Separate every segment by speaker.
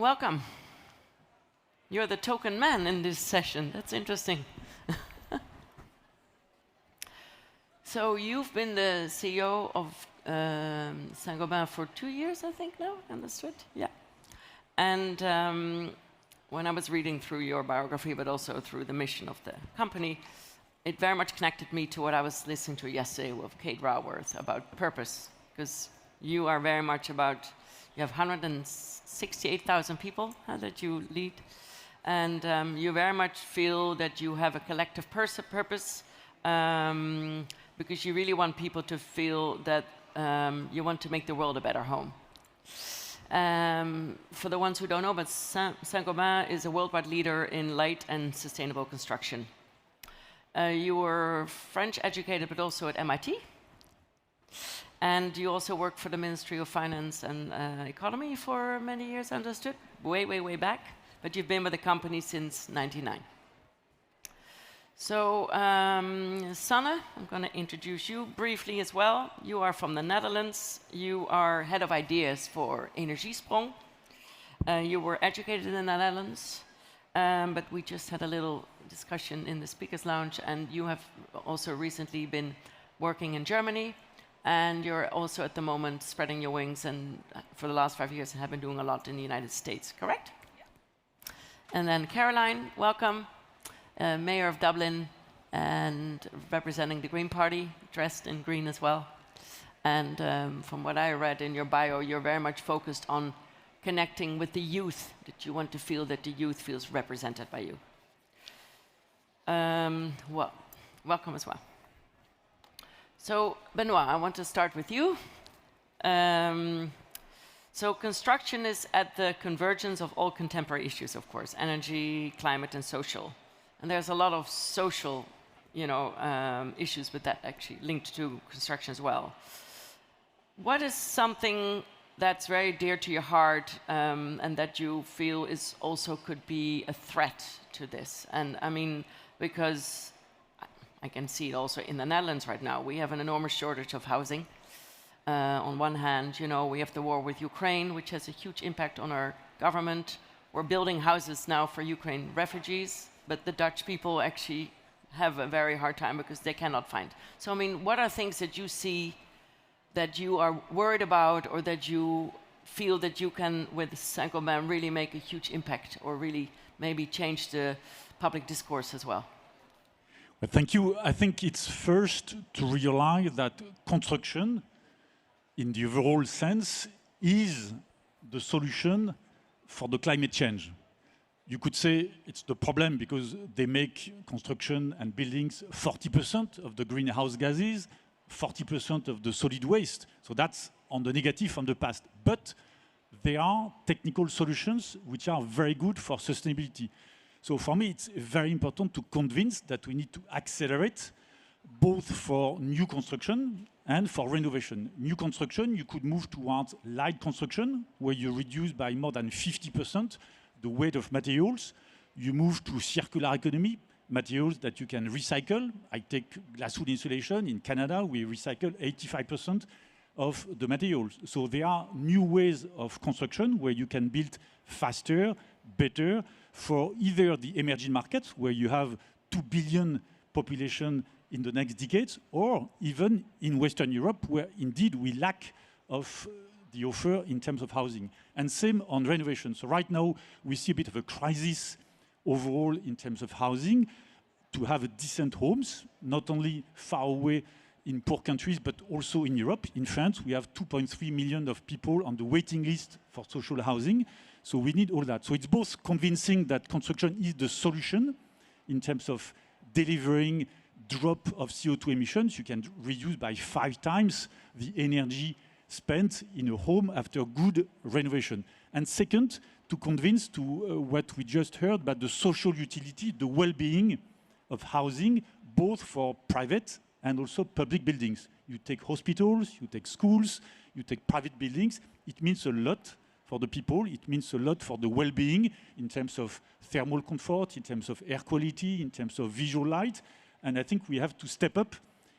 Speaker 1: Welcome. You're the token man in this session. That's interesting. So you've been the CEO of Saint-Gobain for 2 years, I think now, understood? Yeah. And when I was reading through your biography, but also through the mission of the company, it very much connected me to what I was listening to yesterday with Kate Raworth about purpose, because you are very much about, you have 168,000 people that you lead, and you very much feel that you have a collective purpose, because you really want people to feel that you want to make the world a better home. For the ones who don't know, but Saint-Gobain is a worldwide leader in light and sustainable construction. You were French educated, but also at MIT. And you also worked for the Ministry of Finance and Economy for many years, understood? Way back. But you've been with the company since '99. So, Sanne, I'm going to introduce you briefly as well. You are from the Netherlands. You are head of ideas for Energiesprong. You were educated in the Netherlands, but we just had a little discussion in the speakers lounge, and you have also recently been working in Germany, and you're also at the moment spreading your wings, and for the last 5 years have been doing a lot in the United States, correct? Yeah. And then Caroline, welcome. Mayor of Dublin and representing the Green Party, dressed in green as well. And from what I read in your bio, you're very much focused on connecting with the youth, that you want to feel that the youth feels represented by you. Well, welcome as well. So, Benoit, I want to start with you. So construction is at the convergence of all contemporary issues, of course, energy, climate, and social. And there's a lot of social, issues with that actually linked to construction as well. What is something that's very dear to your heart and that you feel is also could be a threat to this? And I mean, because I can see it also in the Netherlands right now. We have an enormous shortage of housing. On one hand, we have the war with Ukraine, which has a huge impact on our government. We're building houses now for Ukraine refugees, but the Dutch people actually have a very hard time because they cannot find. So, I mean, what are things that you see that you are worried about, or that you feel that you can, with Saint-Gobain, really make a huge impact, or really maybe change the public discourse as well?
Speaker 2: Well, thank you. I think it's first to realize that construction, in the overall sense, is the solution for the climate change. You could say it's the problem because they make construction and buildings 40% of the greenhouse gases, 40% of the solid waste. So that's on the negative from the past. But there are technical solutions which are very good for sustainability. So for me, it's very important to convince that we need to accelerate both for new construction and for renovation. New construction, you could move towards light construction, where you reduce by more than 50% the weight of materials. You move to circular economy, materials that you can recycle. I take glasswood insulation. In Canada, we recycle 85% of the materials. So there are new ways of construction where you can build faster, better, for either the emerging markets, where you have 2 billion population in the next decades, or even in Western Europe, where indeed we lack of the offer in terms of housing. And same on renovation. So right now, we see a bit of a crisis overall in terms of housing, to have decent homes, not only far away in poor countries, but also in Europe. In France, we have 2.3 million of people on the waiting list for social housing. So we need all that. So it's both convincing that construction is the solution in terms of delivering drop of CO2 emissions. You can reduce by 5 times the energy spent in a home after good renovation. And second, to convince to what we just heard about the social utility, the well-being of housing, both for private and also public buildings. You take hospitals, you take schools, you take private buildings. It means a lot for the people. It means a lot for the well-being in terms of thermal comfort, in terms of air quality, in terms of visual light. And I think we have to step up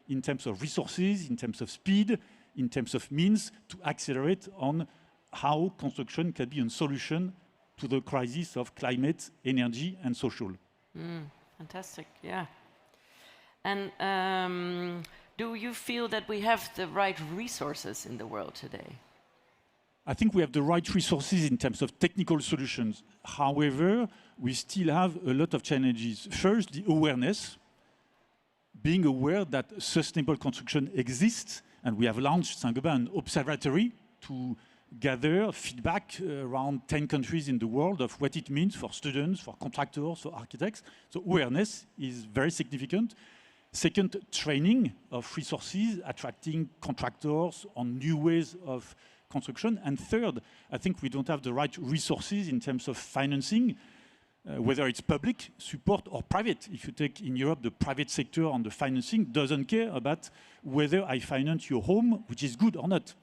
Speaker 2: in terms of resources, in terms of speed, in terms of means, to accelerate on how construction can be a solution to the crisis of climate, energy, and social.
Speaker 1: Fantastic, yeah. And do you feel that we have the right resources in the world today?
Speaker 2: I think we have the right resources in terms of technical solutions. However, we still have a lot of challenges. First, the awareness, being aware that sustainable construction exists, and we have launched Saint-Gobain an observatory to gather feedback around 10 countries in the world of what it means for students, for contractors, for architects. So awareness is very significant. Second, training of resources, attracting contractors on new ways of construction. And third, I think we don't have the right resources in terms of financing, whether it's public support or private. If you take in Europe, the private sector on the financing doesn't care about whether I finance your home, which is good or not.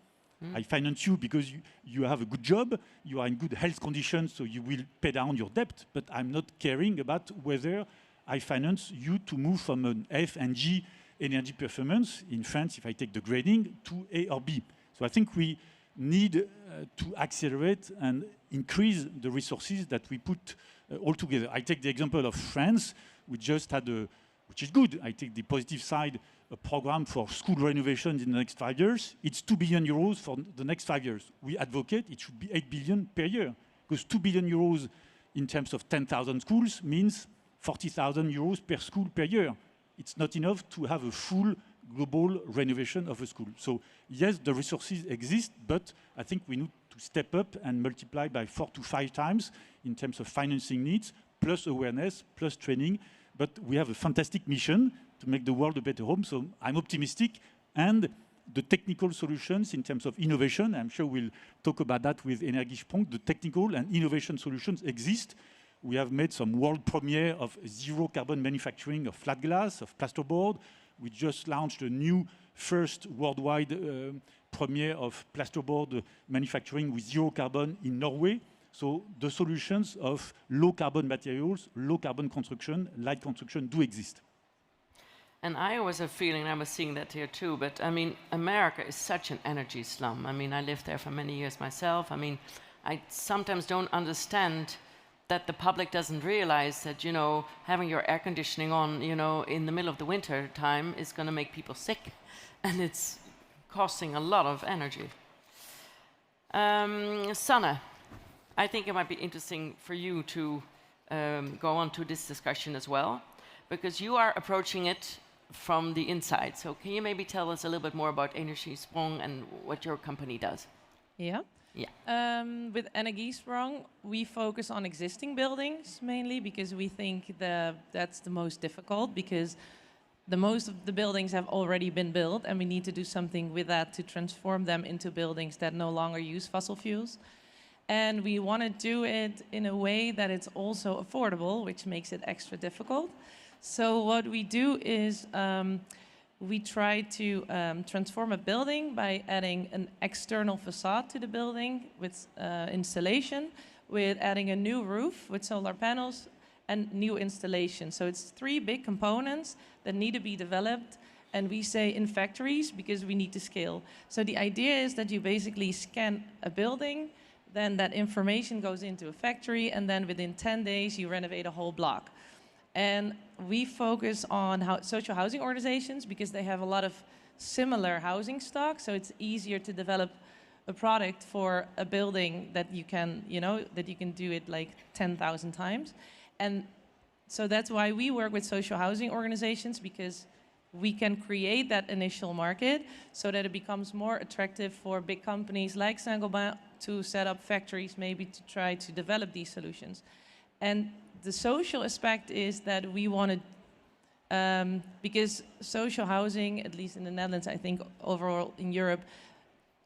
Speaker 2: I finance you because you have a good job, you are in good health conditions, so you will pay down your debt, but I'm not caring about whether I finance you to move from an F and G energy performance, in France, if I take the grading, to A or B. So I think we need to accelerate and increase the resources that we put all together. I take the example of France. We just had which is good. I take the positive side, a program for school renovation in the next 5 years. It's 2 billion euros for the next 5 years. We advocate it should be 8 billion per year, because 2 billion euros in terms of 10,000 schools means 40,000 euros per school per year. It's not enough to have a full global renovation of a school. So yes, the resources exist, but I think we need to step up and multiply by 4 to 5 times in terms of financing needs, plus awareness, plus training. But we have a fantastic mission to make the world a better home. So I'm optimistic. And the technical solutions in terms of innovation, I'm sure we'll talk about that with Energiesprong, the technical and innovation solutions exist. We have made some world premiere of zero carbon manufacturing of flat glass, of plasterboard. We just launched a new first worldwide premiere of plasterboard manufacturing with zero carbon in Norway. So the solutions of low carbon materials, low carbon construction, light construction do exist.
Speaker 1: And I always have a feeling, I was seeing that here too, but I mean, America is such an energy slum. I mean, I lived there for many years myself. I mean, I sometimes don't understand that the public doesn't realize that, you know, having your air conditioning on, you know, in the middle of the winter time is going to make people sick. And it's costing a lot of energy. Sanne, I think it might be interesting for you to go on to this discussion as well, because you are approaching it from the inside. So can you maybe tell us a little bit more about Energiesprong and what your company does?
Speaker 3: Yeah.
Speaker 1: Yeah.
Speaker 3: With Energiesprong, we focus on existing buildings mainly because we think that's the most difficult, because the most of the buildings have already been built and we need to do something with that to transform them into buildings that no longer use fossil fuels. And we want to do it in a way that it's also affordable, which makes it extra difficult. So what we do is we try to transform a building by adding an external facade to the building with installation, with adding a new roof with solar panels and new installation. So it's 3 big components that need to be developed, and we say in factories because we need to scale. So the idea is that you basically scan a building, then that information goes into a factory, and then within 10 days you renovate a whole block. And we focus on social housing organizations because they have a lot of similar housing stock, so it's easier to develop a product for a building that you can, you know, that you can do it like 10,000 times. And so that's why we work with social housing organizations, because we can create that initial market so that it becomes more attractive for big companies like Saint-Gobain to set up factories, maybe to try to develop these solutions. And the social aspect is that we wanted, because social housing, at least in the Netherlands, I think overall in Europe,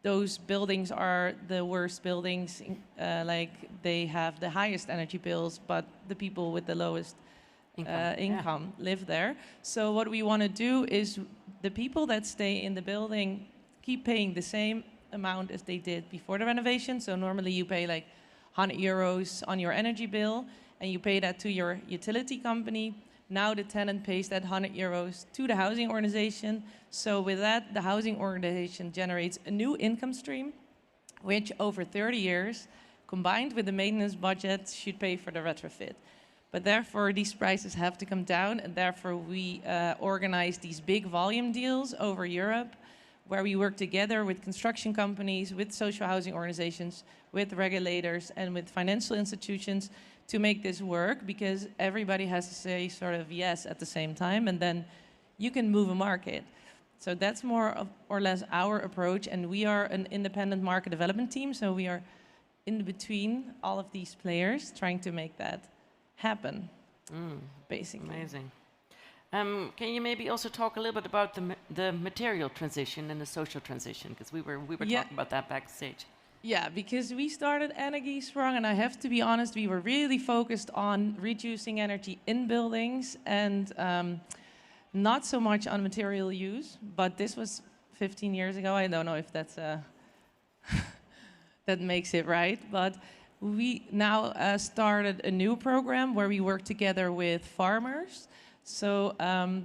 Speaker 3: those buildings are the worst buildings, like they have the highest energy bills, but the people with the lowest income live there. So what we want to do is the people that stay in the building keep paying the same amount as they did before the renovation. So normally you pay like 100 euros on your energy bill and you pay that to your utility company. Now the tenant pays that 100 euros to the housing organization. So with that, the housing organization generates a new income stream, which over 30 years combined with the maintenance budget, should pay for the retrofit. But therefore, these prices have to come down, and therefore we organize these big volume deals over Europe, where we work together with construction companies, with social housing organizations, with regulators, and with financial institutions to make this work, because everybody has to say sort of yes at the same time, and then you can move a market. So that's more or less our approach, and we are an independent market development team, so we are in between all of these players trying to make that happen, basically.
Speaker 1: Amazing. Can you maybe also talk a little bit about the material transition and the social transition? Because we were talking about that backstage.
Speaker 3: Yeah, because we started Energiesprong, and I have to be honest, we were really focused on reducing energy in buildings and not so much on material use. But this was 15 years ago. I don't know if that's that makes it right, but we now started a new program where we work together with farmers. So,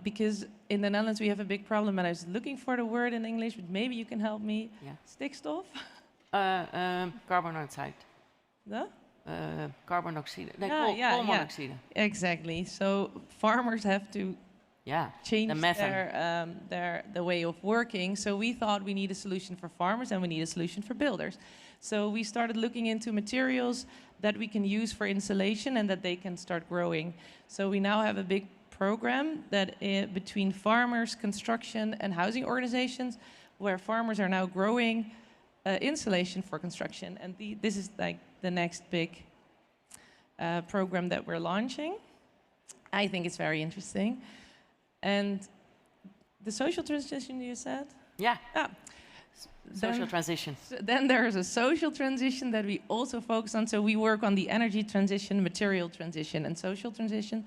Speaker 3: because in the Netherlands we have a big problem, and I was looking for the word in English, but maybe you can help me.
Speaker 1: Yeah.
Speaker 3: Stikstof?
Speaker 1: Carbon dioxide.
Speaker 3: The?
Speaker 1: Carbon dioxide.
Speaker 3: Yeah,
Speaker 1: monoxide.
Speaker 3: Exactly. So farmers have to change the way of working. So we thought we need a solution for farmers and we need a solution for builders. So we started looking into materials that we can use for insulation and that they can start growing. So we now have a big program that between farmers, construction, and housing organizations, where farmers are now growing insulation for construction. And this is like the next big program that we're launching. I think it's very interesting. And the social transition you said?
Speaker 1: Yeah. Social transition.
Speaker 3: Then there is a social transition that we also focus on. So we work on the energy transition, material transition, and social transition,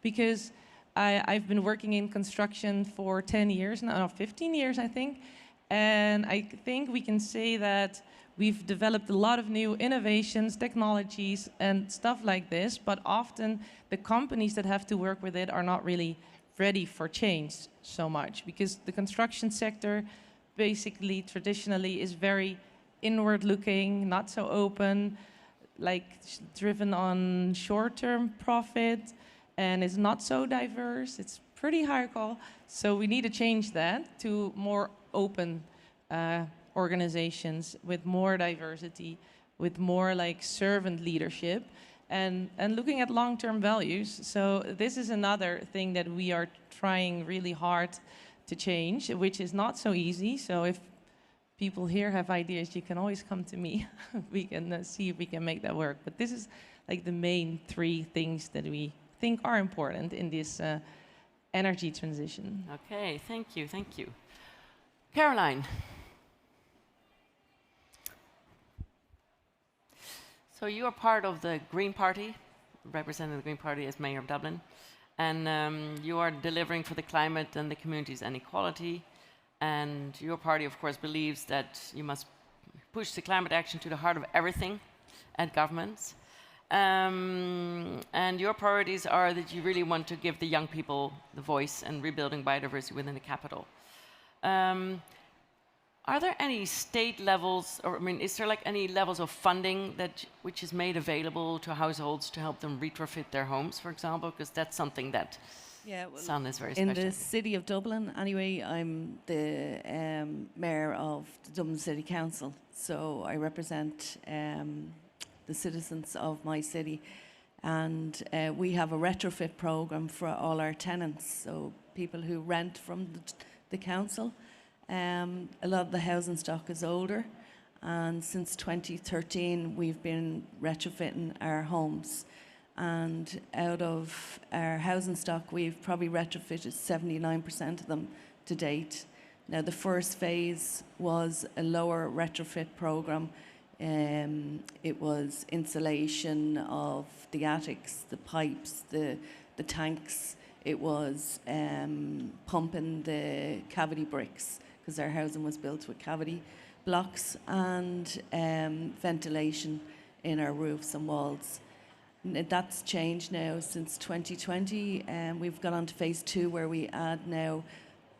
Speaker 3: because I've been working in construction for 10 years now, 15 years, I think. And I think we can say that we've developed a lot of new innovations, technologies, and stuff like this, but often the companies that have to work with it are not really ready for change so much, because the construction sector basically traditionally is very inward looking, not so open, like driven on short-term profit, and is not so diverse. It's pretty hierarchical. So we need to change that to more open organizations with more diversity, with more like servant leadership, and looking at long-term values. So this is another thing that we are trying really hard to change, which is not so easy. So if people here have ideas, you can always come to me. We can see if we can make that work. But this is like the main 3 things that we think are important in this energy transition.
Speaker 1: Okay, thank you, thank you. Caroline. So you are part of the Green Party, representing the Green Party as Mayor of Dublin, and you are delivering for the climate and the communities and equality. And your party, of course, believes that you must push the climate action to the heart of everything at governments. And your priorities are that you really want to give the young people the voice and rebuilding biodiversity within the capital. Are there any state levels, or I mean, is there like any levels of funding which is made available to households to help them retrofit their homes, for example? Because that's something that Sanne is very special.
Speaker 4: In the city of Dublin, anyway, I'm the mayor of the Dublin City Council, so I represent the citizens of my city, and we have a retrofit program for all our tenants, so people who rent from the council. A lot of the housing stock is older, and since 2013 we've been retrofitting our homes, and out of our housing stock we've probably retrofitted 79% of them to date. Now the first phase was a lower retrofit program. It was insulation of the attics, the pipes, the tanks. It was pumping the cavity bricks, because our housing was built with cavity blocks, and ventilation in our roofs and walls. That's changed now since 2020, and we've gone on to phase 2, where we add now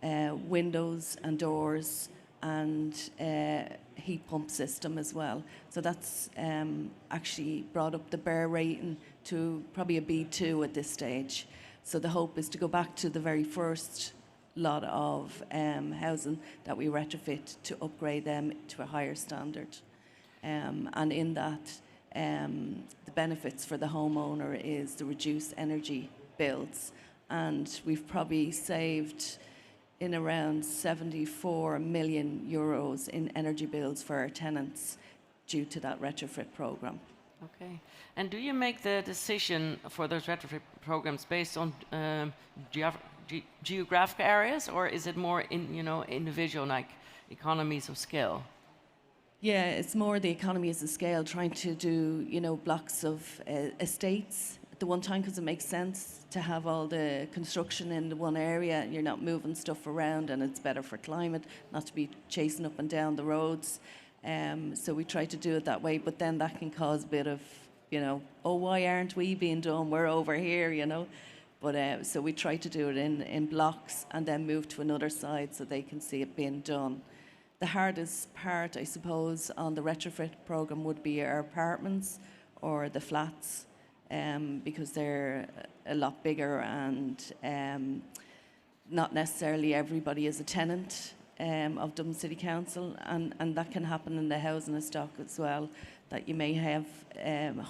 Speaker 4: windows and doors and heat pump system as well. So that's actually brought up the BER rating to probably a B2 at this stage. So the hope is to go back to the very first lot of housing that we retrofit to upgrade them to a higher standard. And in that, the benefits for the homeowner is the reduced energy bills. And we've probably saved in around 74 million euros in energy bills for our tenants due to that retrofit program.
Speaker 1: Okay. And do you make the decision for those retrofit programs based on geographic areas, or is it more in, you know, individual, like economies of scale?
Speaker 4: Yeah, it's more the economies of scale, trying to do, you know, blocks of estates at the one time, because it makes sense to have all the construction in the one area. You're not moving stuff around, and it's better for climate not to be chasing up and down the roads. So we try to do it that way, but then that can cause a bit of, you know, oh, why aren't we being done? We're over here, you know. But so we try to do it in blocks and then move to another side so they can see it being done. The hardest part, I suppose, on the retrofit program would be our apartments or the flats, because they're a lot bigger, and not necessarily everybody is a tenant of Dublin City Council, and that can happen in the housing stock as well, that you may have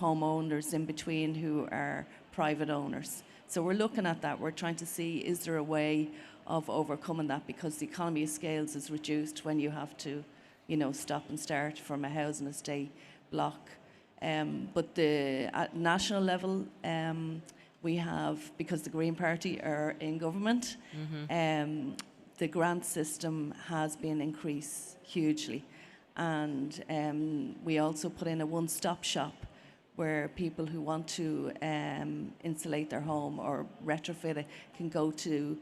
Speaker 4: homeowners in between who are private owners. So we're looking at that. We're trying to see, is there a way of overcoming that, because the economy of scales is reduced when you have to, you know, stop and start from a housing estate block. But at national level, we have, because the Green Party are in government, the grant system has been increased hugely. And we also put in a one-stop shop where people who want to insulate their home or retrofit it can go to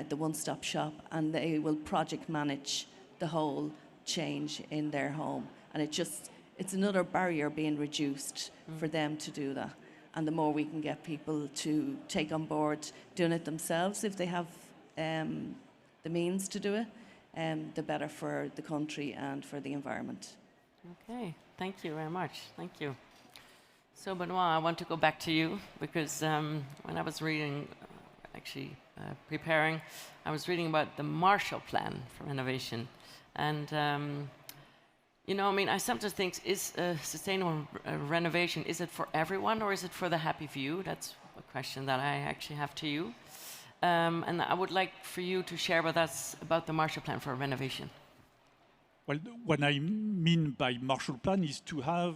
Speaker 4: the one-stop shop, and they will project manage the whole change in their home. And it's another barrier being reduced for them to do that. And the more we can get people to take on board doing it themselves, if they have the means to do it, the better for the country and for the environment.
Speaker 1: Okay, thank you very much. Thank you. So Benoit, I want to go back to you, because when I was reading, preparing, I was reading about the Marshall Plan for renovation. And, you know, I mean, I sometimes think, is sustainable renovation, is it for everyone, or is it for the happy few? That's a question that I actually have to you. And I would like for you to share with us about the Marshall Plan for renovation.
Speaker 2: Well, what I mean by Marshall Plan is to have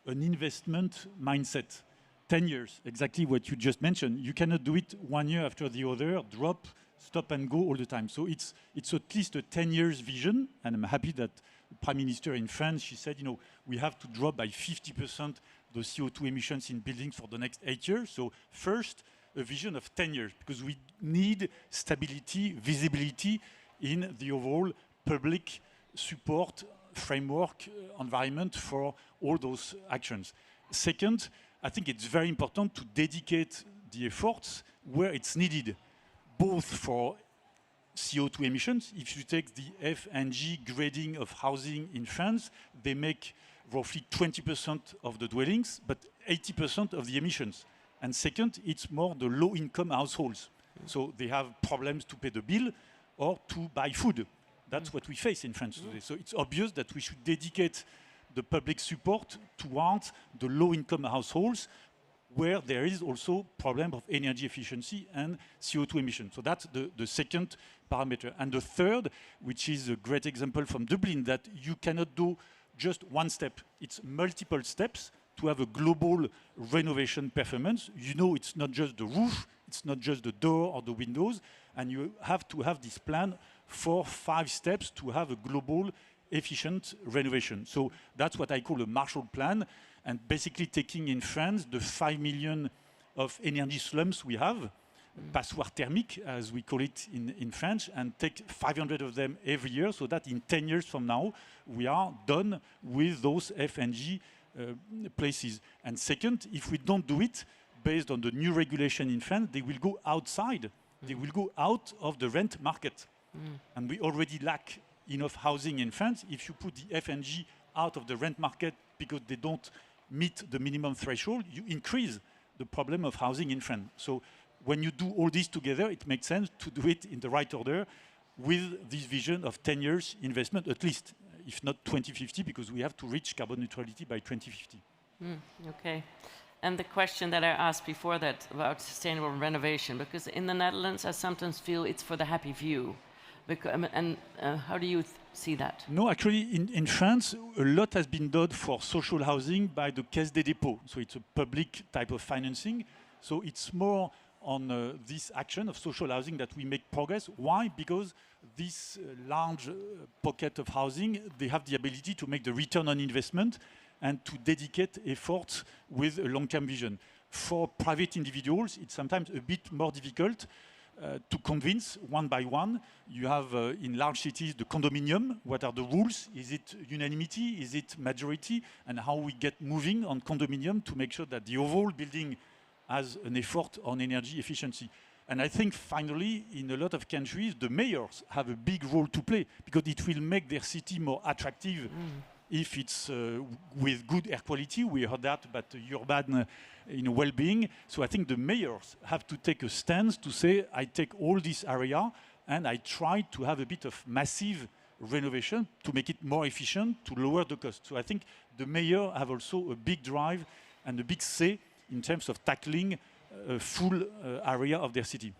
Speaker 2: an investment mindset. 10 years, exactly what you just mentioned. You cannot do it 1 year after the other, drop, stop and go all the time. So it's at least a 10 years vision, and I'm happy that the Prime Minister in France, she said, you know, we have to drop by 50% the CO2 emissions in buildings for the next 8 years. So first, a vision of 10 years, because we need stability, visibility in the overall public support framework environment for all those actions. Second, I think it's very important to dedicate the efforts where it's needed, both for CO2 emissions. If you take the F and G grading of housing in France, they make roughly 20% of the dwellings, but 80% of the emissions. And second, it's more the low-income households. So they have problems to pay the bill or to buy food. That's what we face in France today. So it's obvious that we should dedicate the public support towards the low-income households, where there is also problem of energy efficiency and CO2 emissions. So that's the second parameter. And the third, which is a great example from Dublin, that you cannot do just one step. It's multiple steps to have a global renovation performance. You know, it's not just the roof, it's not just the door or the windows, and you have to have this plan for 5 steps to have a global efficient renovation. So that's what I call a Marshall Plan, and basically taking in France the 5 million of energy slums we have, passoires thermiques, as we call it in French, and take 500 of them every year, so that in 10 years from now, we are done with those F and G places. And second, if we don't do it, based on the new regulation in France, they will go outside. They will go out of the rent market. And we already lack enough housing in France. If you put the F and G out of the rent market because they don't meet the minimum threshold, you increase the problem of housing in France. So when you do all this together, it makes sense to do it in the right order with this vision of 10 years investment, at least, if not 2050, because we have to reach carbon neutrality by 2050.
Speaker 1: Okay. And the question that I asked before that about sustainable renovation, because in the Netherlands I sometimes feel it's for the happy few. How do you see that?
Speaker 2: No, actually, in France, a lot has been done for social housing by the Caisse des Dépôts. So it's a public type of financing. So it's more on this action of social housing that we make progress. Why? Because this large pocket of housing, they have the ability to make the return on investment and to dedicate efforts with a long-term vision. For private individuals, it's sometimes a bit more difficult to convince one by one. You have in large cities the condominium. What are the rules? Is it unanimity? Is it majority? And how we get moving on condominium to make sure that the overall building has an effort on energy efficiency. And I think finally, in a lot of countries, the mayors have a big role to play because it will make their city more attractive if it's with good air quality. We heard that about urban well-being. So I think the mayors have to take a stance to say, I take all this area and I try to have a bit of massive renovation to make it more efficient, to lower the cost. So I think the mayor have also a big drive and a big say in terms of tackling a full area of their city.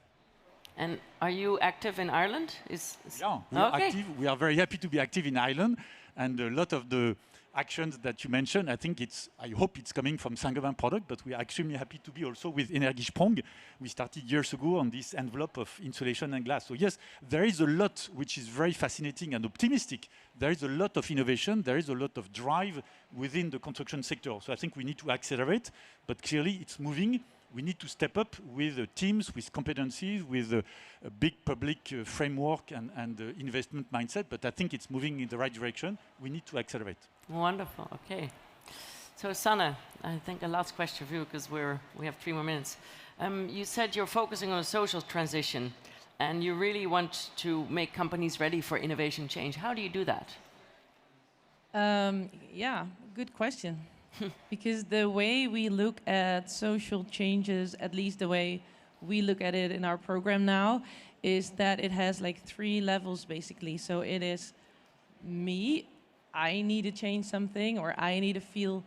Speaker 1: And are you active in Ireland?
Speaker 2: Yeah, we are active. We are very happy to be active in Ireland. And a lot of the actions that you mentioned, I hope it's coming from Saint-Gobain product, but we are extremely happy to be also with Energiesprong. We started years ago on this envelope of insulation and glass. So yes, there is a lot which is very fascinating and optimistic. There is a lot of innovation. There is a lot of drive within the construction sector. So I think we need to accelerate, but clearly it's moving. We need to step up with teams, with competencies, with a big public framework and investment mindset. But I think it's moving in the right direction. We need to accelerate.
Speaker 1: Wonderful. Okay. So Sanne, I think a last question for you because we have 3 more minutes. You said you're focusing on a social transition, and you really want to make companies ready for innovation change. How do you do that?
Speaker 3: Yeah, good question. Because the way we look at social changes, at least the way we look at it in our program now, is that it has like 3 levels basically. So it is me, I need to change something, or I need to feel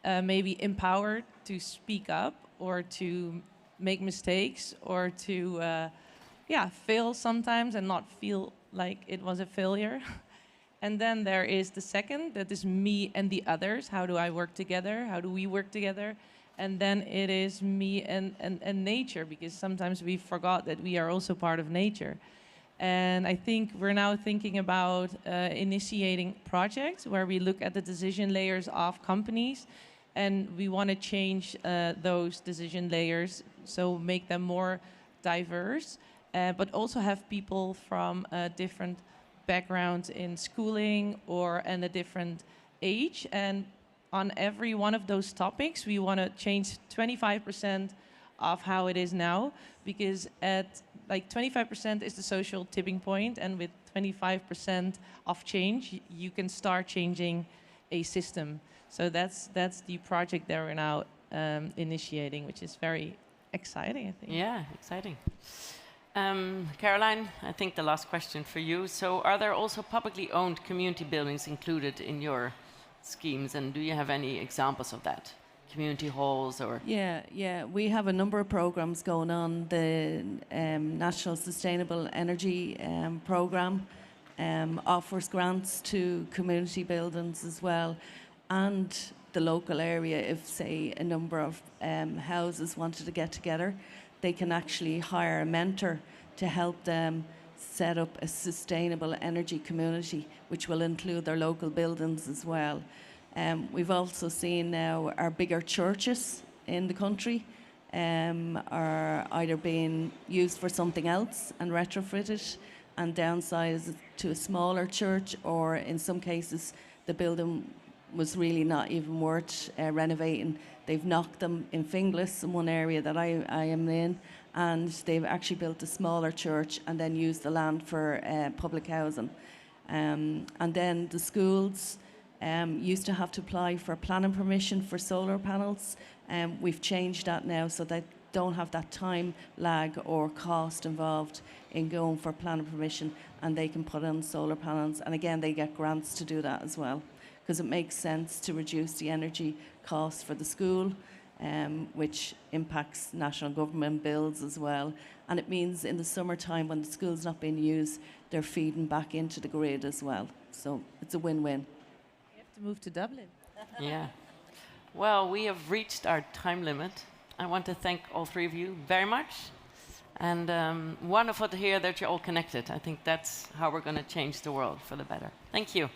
Speaker 3: maybe empowered to speak up or to make mistakes or to fail sometimes and not feel like it was a failure. And then there is the second, that is me and the others. How do I work together? How do we work together? And then it is me and nature, because sometimes we forgot that we are also part of nature. And I think we're now thinking about initiating projects where we look at the decision layers of companies, and we want to change those decision layers, so make them more diverse, but also have people from different backgrounds in schooling or in a different age. And on every one of those topics, we want to change 25% of how it is now, because at like 25% is the social tipping point, and with 25% of change, you can start changing a system. So that's the project that we're now initiating, which is very exciting, I think.
Speaker 1: Yeah, exciting. Caroline, I think the last question for you. So are there also publicly owned community buildings included in your schemes, and do you have any examples of that? Community halls or?
Speaker 4: Yeah, we have a number of programs going on. The National Sustainable Energy Programme offers grants to community buildings as well, and the local area, if say a number of houses wanted to get together, they can actually hire a mentor to help them set up a sustainable energy community, which will include their local buildings as well. We've also seen now our bigger churches in the country are either being used for something else and retrofitted and downsized to a smaller church, or in some cases the building was really not even worth renovating. They've knocked them in Finglas, in one area that I am in, and they've actually built a smaller church and then used the land for public housing. And then the schools used to have to apply for planning permission for solar panels. We've changed that now so they don't have that time lag or cost involved in going for planning permission, and they can put on solar panels. And again, they get grants to do that as well, because it makes sense to reduce the energy costs for the school, which impacts national government bills as well. And it means in the summertime, when the school's not being used, they're feeding back into the grid as well. So it's a win-win.
Speaker 3: You have to move to Dublin.
Speaker 1: Yeah. Well, we have reached our time limit. I want to thank all three of you very much. And wonderful to hear that you're all connected. I think that's how we're going to change the world for the better. Thank you.